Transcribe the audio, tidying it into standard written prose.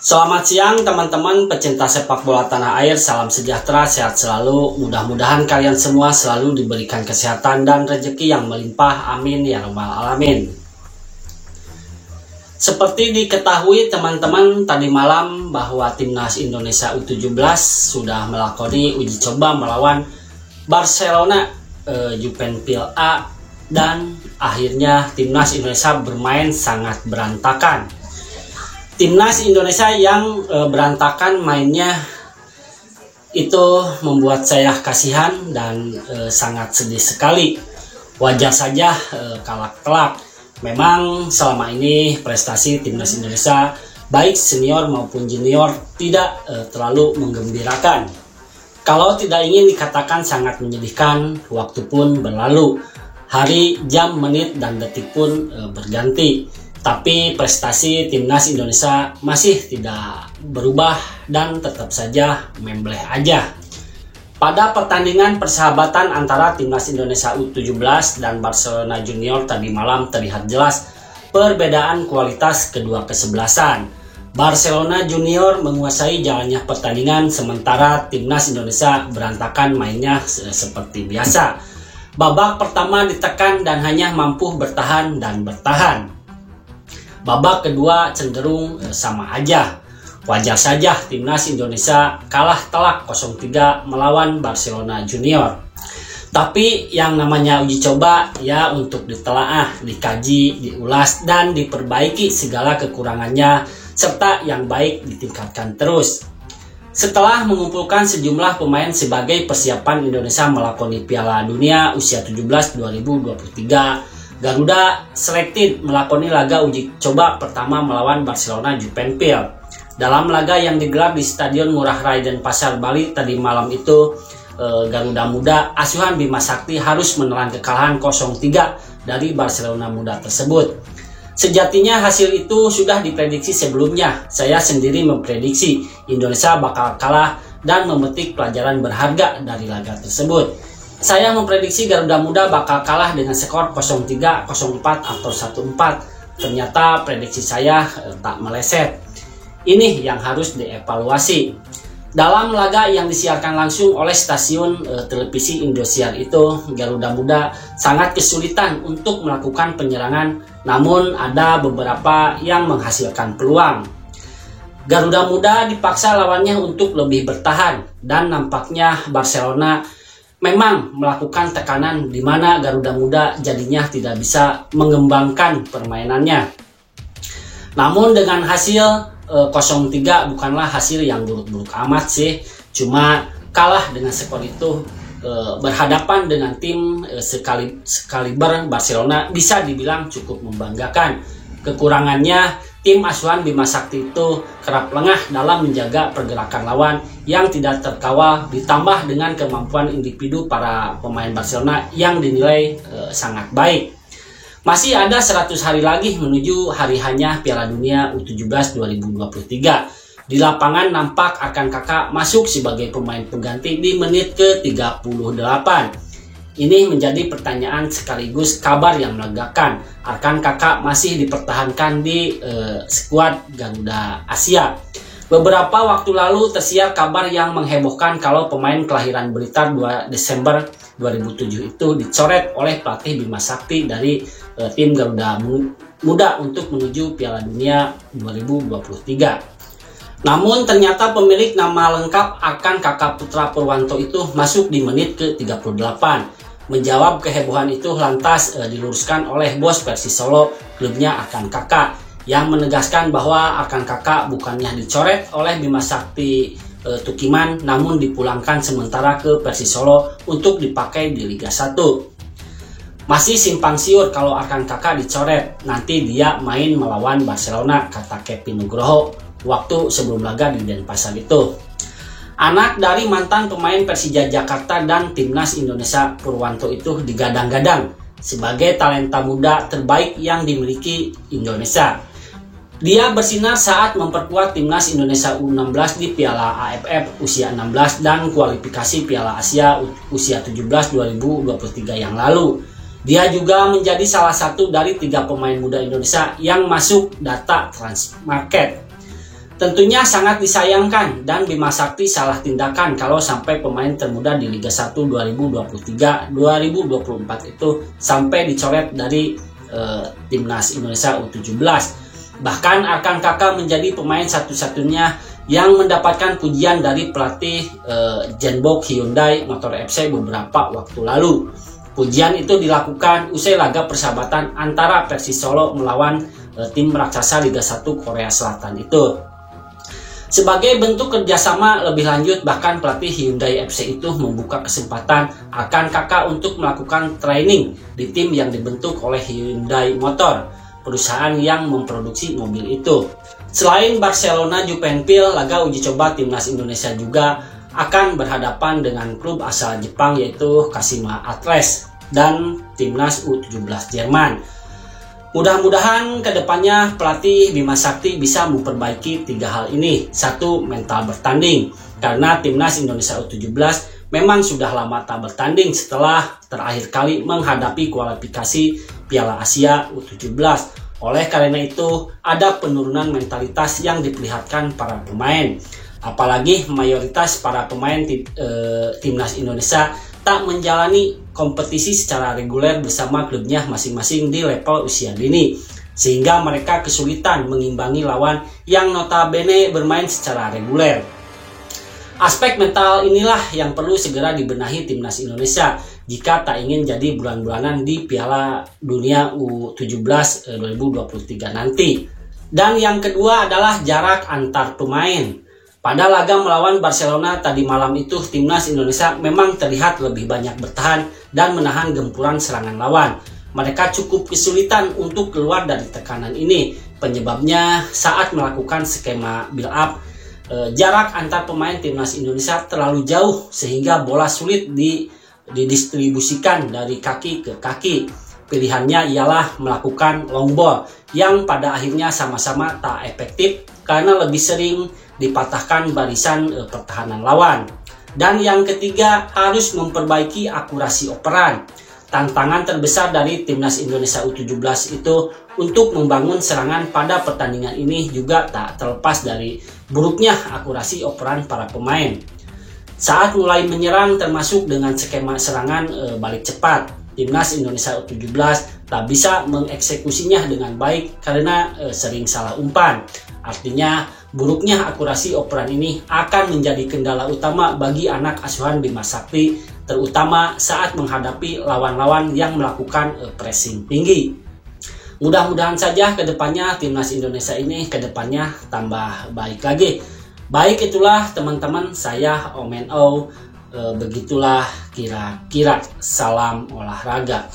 Selamat siang teman-teman pecinta sepak bola tanah air, salam sejahtera, sehat selalu. Mudah-mudahan kalian semua selalu diberikan kesehatan dan rezeki yang melimpah, amin ya rabbal alamin. Seperti diketahui teman-teman tadi malam bahwa timnas Indonesia U17 sudah melakoni uji coba melawan Barcelona Juventus A, dan akhirnya timnas Indonesia bermain sangat berantakan. Timnas Indonesia yang berantakan mainnya itu membuat saya kasihan dan sangat sedih sekali. Wajar saja kalah telak. Memang selama ini prestasi timnas Indonesia baik senior maupun junior tidak terlalu menggembirakan. Kalau tidak ingin dikatakan sangat menyedihkan, waktu pun berlalu. Hari, jam, menit, dan detik pun berganti. Tapi prestasi timnas Indonesia masih tidak berubah dan tetap saja membleh aja. Pada pertandingan persahabatan antara timnas Indonesia U17 dan Barcelona Junior tadi malam terlihat jelas perbedaan kualitas kedua kesebelasan. Barcelona Junior menguasai jalannya pertandingan sementara timnas Indonesia berantakan mainnya seperti biasa. Babak pertama ditekan dan hanya mampu bertahan dan bertahan. Babak kedua cenderung sama aja. Wajar saja timnas Indonesia kalah telak 0-3 melawan Barcelona Junior. Tapi yang namanya uji coba ya untuk ditelaah, dikaji, diulas, dan diperbaiki segala kekurangannya serta yang baik ditingkatkan terus. Setelah mengumpulkan sejumlah pemain sebagai persiapan Indonesia melakoni Piala Dunia usia 17 2023, Garuda Selected melakoni laga uji coba pertama melawan Barcelona Juventus. Dalam laga yang digelar di Stadion Ngurah Rai Denpasar, Bali tadi malam itu, Garuda Muda asuhan Bima Sakti harus menelan kekalahan 0-3 dari Barcelona Muda tersebut. Sejatinya hasil itu sudah diprediksi sebelumnya. Saya sendiri memprediksi Indonesia bakal kalah dan memetik pelajaran berharga dari laga tersebut. Saya memprediksi Garuda Muda bakal kalah dengan skor 0-3, 0-4, atau 1-4. Ternyata prediksi saya tak meleset. Ini yang harus dievaluasi. Dalam laga yang disiarkan langsung oleh stasiun televisi Indosiar itu, Garuda Muda sangat kesulitan untuk melakukan penyerangan, namun ada beberapa yang menghasilkan peluang. Garuda Muda dipaksa lawannya untuk lebih bertahan, dan nampaknya Barcelona memang melakukan tekanan di mana Garuda Muda jadinya tidak bisa mengembangkan permainannya. Namun dengan hasil 0-3 bukanlah hasil yang buruk-buruk amat sih. Cuma kalah dengan skor itu berhadapan dengan tim sekaliber Barcelona bisa dibilang cukup membanggakan. Kekurangannya tim asuhan Bima Sakti itu kerap lengah dalam menjaga pergerakan lawan yang tidak terkawal, ditambah dengan kemampuan individu para pemain Barcelona yang dinilai sangat baik. Masih ada 100 hari lagi menuju hari hanya Piala Dunia U17 2023. Di lapangan nampak Arkan Kakak masuk sebagai pemain pengganti di menit ke-38. Ini menjadi pertanyaan sekaligus kabar yang melegakan. Arkan Kakak masih dipertahankan di skuad Garuda Asia. Beberapa waktu lalu tersiar kabar yang menghebohkan kalau pemain kelahiran Blitar 2 Desember 2007 itu dicoret oleh pelatih Bima Sakti dari tim Garuda Muda untuk menuju Piala Dunia 2023. Namun ternyata pemilik nama lengkap Arkan Kakak Putra Purwanto itu masuk di menit ke-38. Menjawab kehebohan itu lantas diluruskan oleh bos Persis Solo, klubnya Arkan Kakak, yang menegaskan bahwa Arkan Kakak bukannya dicoret oleh Bima Sakti Tukiman, namun dipulangkan sementara ke Persis Solo untuk dipakai di Liga 1. Masih simpang siur kalau Arkan Kakak dicoret, nanti dia main melawan Barcelona, kata Kevin Nugroho waktu sebelum laga di Denpasar itu. Anak dari mantan pemain Persija Jakarta dan Timnas Indonesia Purwanto itu digadang-gadang sebagai talenta muda terbaik yang dimiliki Indonesia. Dia bersinar saat memperkuat Timnas Indonesia U16 di Piala AFF usia 16 dan kualifikasi Piala Asia usia 17 2023 yang lalu. Dia juga menjadi salah satu dari 3 pemain muda Indonesia yang masuk data Transmarket. Tentunya sangat disayangkan dan Bima Sakti salah tindakan kalau sampai pemain termuda di Liga 1 2023-2024 itu sampai dicoret dari Timnas Indonesia U17. Bahkan Arkan Kakak menjadi pemain satu-satunya yang mendapatkan pujian dari pelatih Jenbok Hyundai Motor FC beberapa waktu lalu. Pujian itu dilakukan usai laga persahabatan antara Persis Solo melawan tim raksasa Liga 1 Korea Selatan itu. Sebagai bentuk kerjasama lebih lanjut, bahkan pelatih Hyundai FC itu membuka kesempatan Arkan Kakak untuk melakukan training di tim yang dibentuk oleh Hyundai Motor, perusahaan yang memproduksi mobil itu. Selain Barcelona Juvenpil, laga uji coba Timnas Indonesia juga akan berhadapan dengan klub asal Jepang yaitu Kashima Antlers dan Timnas U17 Jerman. Mudah-mudahan kedepannya pelatih Bima Sakti bisa memperbaiki 3 hal ini. 1. Mental bertanding. Karena Timnas Indonesia U17 memang sudah lama tak bertanding setelah terakhir kali menghadapi kualifikasi Piala Asia U17. Oleh karena itu, ada penurunan mentalitas yang diperlihatkan para pemain. Apalagi mayoritas para pemain Timnas Indonesia tak menjalani kompetisi secara reguler bersama klubnya masing-masing di level usia dini, sehingga mereka kesulitan mengimbangi lawan yang notabene bermain secara reguler. Aspek mental inilah yang perlu segera dibenahi Timnas Indonesia jika tak ingin jadi bulan-bulanan di Piala Dunia U17 2023 nanti. Dan yang kedua adalah jarak antar pemain. Pada laga melawan Barcelona tadi malam itu, Timnas Indonesia memang terlihat lebih banyak bertahan dan menahan gempuran serangan lawan. Mereka cukup kesulitan untuk keluar dari tekanan ini. Penyebabnya saat melakukan skema build up, jarak antar pemain Timnas Indonesia terlalu jauh sehingga bola sulit didistribusikan dari kaki ke kaki. Pilihannya ialah melakukan long ball yang pada akhirnya sama-sama tak efektif karena lebih sering dipatahkan barisan pertahanan lawan. Dan yang ketiga, harus memperbaiki akurasi operan. Tantangan terbesar dari Timnas Indonesia U17 itu untuk membangun serangan pada pertandingan ini juga tak terlepas dari buruknya akurasi operan para pemain. Saat mulai menyerang termasuk dengan skema serangan balik cepat, Timnas Indonesia U17 tak bisa mengeksekusinya dengan baik karena sering salah umpan. Artinya, buruknya akurasi operan ini akan menjadi kendala utama bagi anak asuhan Bima Sakti, terutama saat menghadapi lawan-lawan yang melakukan pressing tinggi. Mudah-mudahan saja kedepannya Timnas Indonesia ini kedepannya tambah baik lagi. Baik, itulah teman-teman, saya Om NO. Begitulah kira-kira. Salam olahraga.